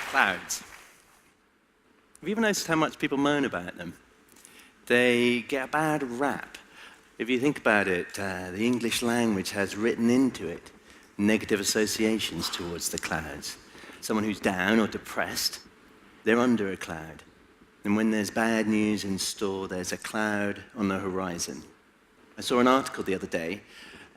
Clouds. Have you ever noticed how much people moan about them? They get a bad rap. If you think about it, the English language has written into it negative associations towards the clouds. Someone who's down or depressed, they're under a cloud. And when there's bad news in store, there's a cloud on the horizon. I saw an article the other day.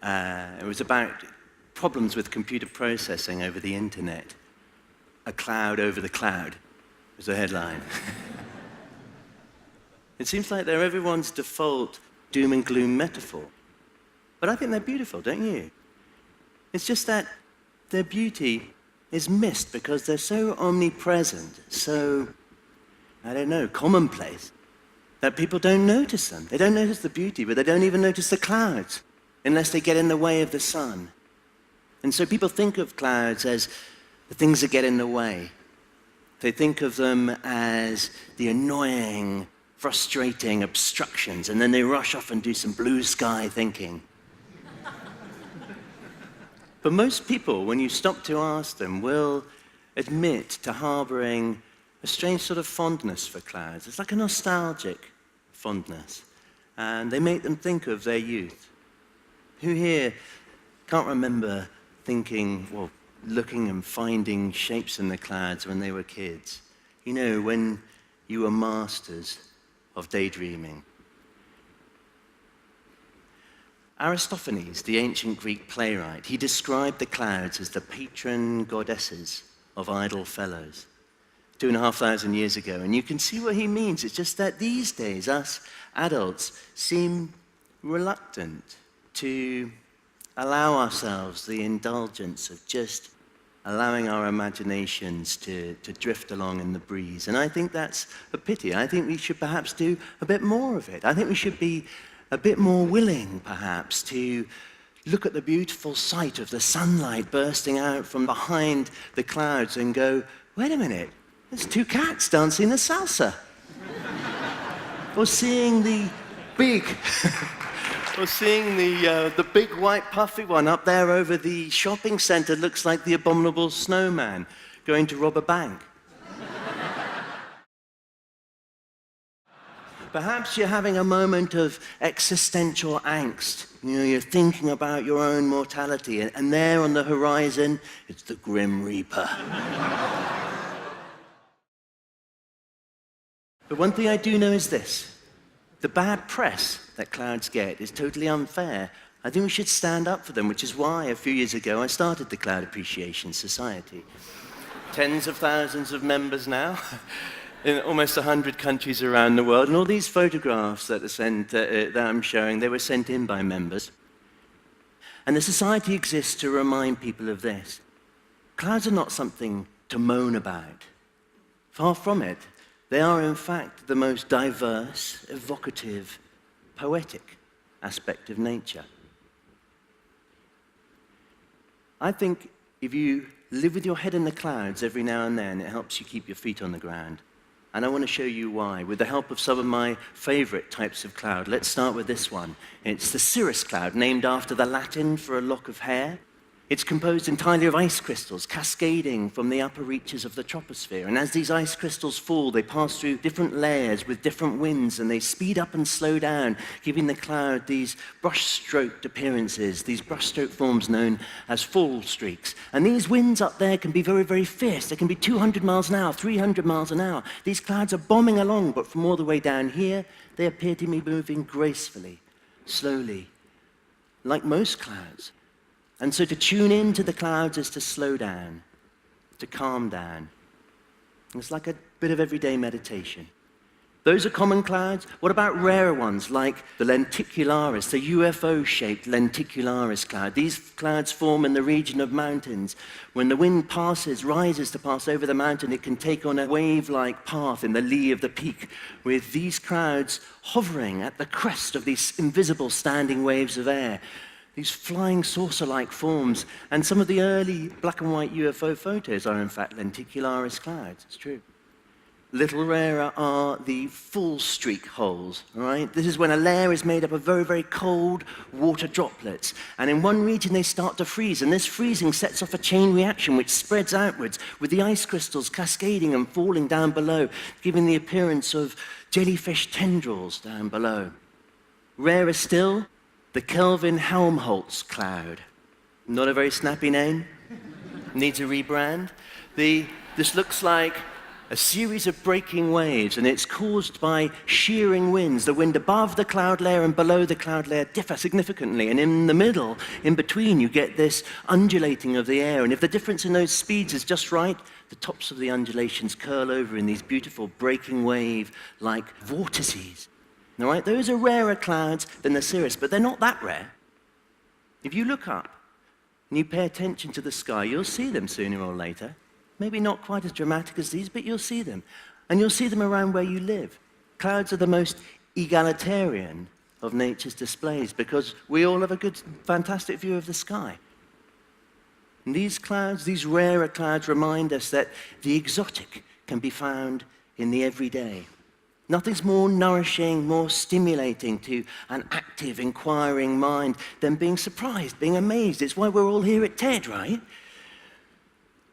It was about problems with computer processing over the internet. A cloud over the cloud was the headline. It seems like they're everyone's default doom and gloom metaphor. But I think they're beautiful, don't you? It's just that their beauty is missed because they're so omnipresent, so, I don't know, commonplace, that people don't notice them. They don't notice the beauty, but they don't even notice the clouds unless they get in the way of the sun. And so people think of clouds as the things that get in the way. They think of them as the annoying, frustrating obstructions, and then they rush off and do some blue sky thinking. But most people, when you stop to ask them, will admit to harboring a strange sort of fondness for clouds. It's like a nostalgic fondness. And they make them think of their youth. Who here can't remember thinking, well, looking and finding shapes in the clouds when they were kids? You know, when you were masters of daydreaming. Aristophanes, the ancient Greek playwright, he described the clouds as the patron goddesses of idle fellows 2,500 years ago. And you can see what he means. It's just that these days, us adults seem reluctant to allow ourselves the indulgence of just allowing our imaginations to drift along in the breeze. And I think that's a pity. I think we should perhaps do a bit more of it. I think we should be a bit more willing, perhaps, to look at the beautiful sight of the sunlight bursting out from behind the clouds and go, wait a minute, there's two cats dancing the salsa. Or seeing the big... Or seeing the big white puffy one up there over the shopping center looks like the abominable snowman going to rob a bank. Perhaps you're having a moment of existential angst. You know, you're thinking about your own mortality, and there on the horizon, it's the Grim Reaper. But one thing I do know is this. The bad press that clouds get is totally unfair. I think we should stand up for them, which is why a few years ago I started the Cloud Appreciation Society. Tens of thousands of members now, in almost 100 countries around the world. And all these photographs that I'm showing, they were sent in by members. And the society exists to remind people of this. Clouds are not something to moan about. Far from it. They are, in fact, the most diverse, evocative, poetic aspect of nature. I think if you live with your head in the clouds every now and then, it helps you keep your feet on the ground. And I want to show you why, with the help of some of my favorite types of cloud. Let's start with this one. It's the cirrus cloud, named after the Latin for a lock of hair. It's composed entirely of ice crystals cascading from the upper reaches of the troposphere. And as these ice crystals fall, they pass through different layers with different winds, and they speed up and slow down, giving the cloud these brush-stroked appearances, these brush-stroke forms known as fall streaks. And these winds up there can be very, very fierce. They can be 200 miles an hour, 300 miles an hour. These clouds are bombing along, but from all the way down here, they appear to be moving gracefully, slowly, like most clouds. And so to tune into the clouds is to slow down, to calm down. It's like a bit of everyday meditation. Those are common clouds. What about rarer ones like the lenticularis, the UFO-shaped lenticularis cloud? These clouds form in the region of mountains. When the wind rises to pass over the mountain, it can take on a wave-like path in the lee of the peak, with these clouds hovering at the crest of these invisible standing waves of air. These flying saucer-like forms, and some of the early black and white UFO photos are in fact lenticularis clouds, it's true. little rarer are the full streak holes, all right? This is when a layer is made up of very, very cold water droplets. And in one region, they start to freeze. And this freezing sets off a chain reaction which spreads outwards, with the ice crystals cascading and falling down below, giving the appearance of jellyfish tendrils down below. Rarer still, the Kelvin-Helmholtz cloud. Not a very snappy name. Needs a rebrand. This looks like a series of breaking waves, and it's caused by shearing winds. The wind above the cloud layer and below the cloud layer differ significantly, and in the middle, in between, you get this undulating of the air. And if the difference in those speeds is just right, the tops of the undulations curl over in these beautiful breaking wave-like vortices. All right, those are rarer clouds than the cirrus, but they're not that rare. If you look up and you pay attention to the sky, you'll see them sooner or later. Maybe not quite as dramatic as these, but you'll see them. And you'll see them around where you live. Clouds are the most egalitarian of nature's displays because we all have a good, fantastic view of the sky. And these clouds, these rarer clouds, remind us that the exotic can be found in the everyday. Nothing's more nourishing, more stimulating to an active, inquiring mind than being surprised, being amazed. It's why we're all here at TED, right?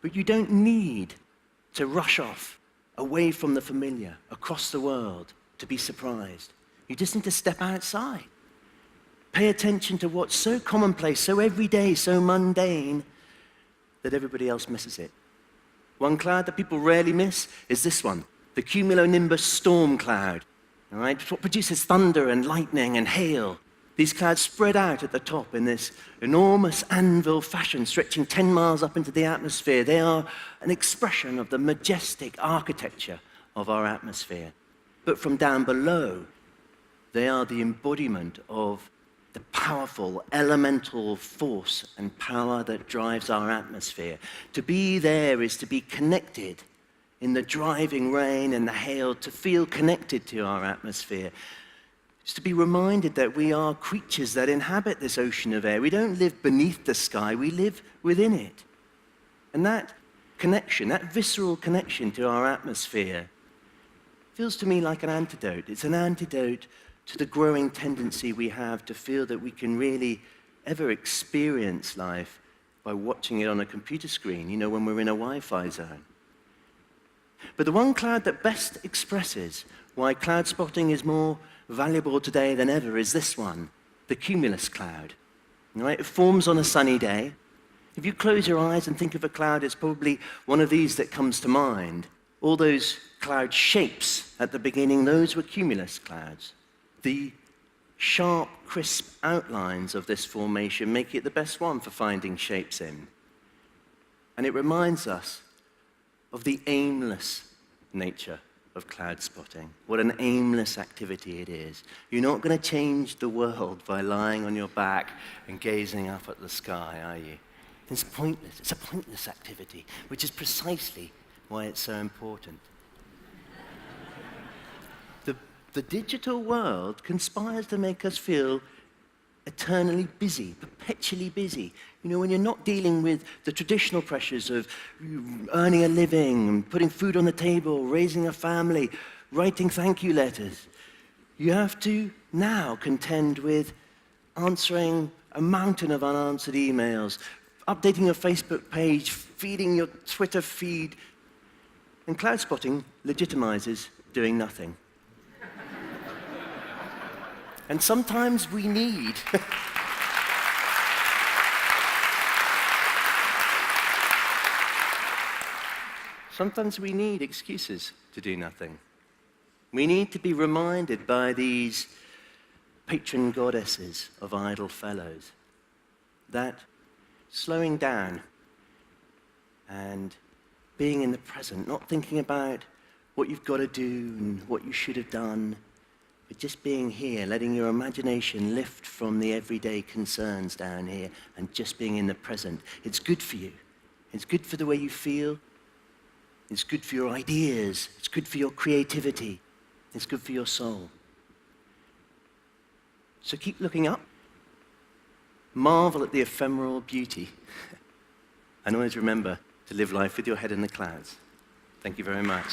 But you don't need to rush off away from the familiar, across the world, to be surprised. You just need to step outside. Pay attention to what's so commonplace, so everyday, so mundane, that everybody else misses it. One cloud that people rarely miss is this one, the cumulonimbus storm cloud. All right? It's what produces thunder and lightning and hail. These clouds spread out at the top in this enormous anvil fashion, stretching 10 miles up into the atmosphere. They are an expression of the majestic architecture of our atmosphere. But from down below, they are the embodiment of the powerful elemental force and power that drives our atmosphere. To be there is to be connected in the driving rain and the hail, to feel connected to our atmosphere. It's to be reminded that we are creatures that inhabit this ocean of air. We don't live beneath the sky, we live within it. And that connection, that visceral connection to our atmosphere, feels to me like an antidote. It's an antidote to the growing tendency we have to feel that we can really ever experience life by watching it on a computer screen, you know, when we're in a Wi-Fi zone. But the one cloud that best expresses why cloud spotting is more valuable today than ever is this one, the cumulus cloud. Right? It forms on a sunny day. If you close your eyes and think of a cloud, it's probably one of these that comes to mind. All those cloud shapes at the beginning, those were cumulus clouds. The sharp, crisp outlines of this formation make it the best one for finding shapes in. And it reminds us of the aimless nature of cloud spotting. What an aimless activity it is. You're not going to change the world by lying on your back and gazing up at the sky, are you? It's pointless. It's a pointless activity, which is precisely why it's so important. The digital world conspires to make us feel eternally busy, perpetually busy. You know, when you're not dealing with the traditional pressures of earning a living, putting food on the table, raising a family, writing thank you letters, you have to now contend with answering a mountain of unanswered emails, updating your Facebook page, feeding your Twitter feed. And cloud spotting legitimizes doing nothing. And sometimes we need excuses to do nothing. We need to be reminded by these patron goddesses of idle fellows that slowing down and being in the present, not thinking about what you've got to do and what you should have done, but just being here, letting your imagination lift from the everyday concerns down here and just being in the present. It's good for you. It's good for the way you feel. It's good for your ideas. It's good for your creativity. It's good for your soul. So keep looking up. Marvel at the ephemeral beauty. And always remember to live life with your head in the clouds. Thank you very much.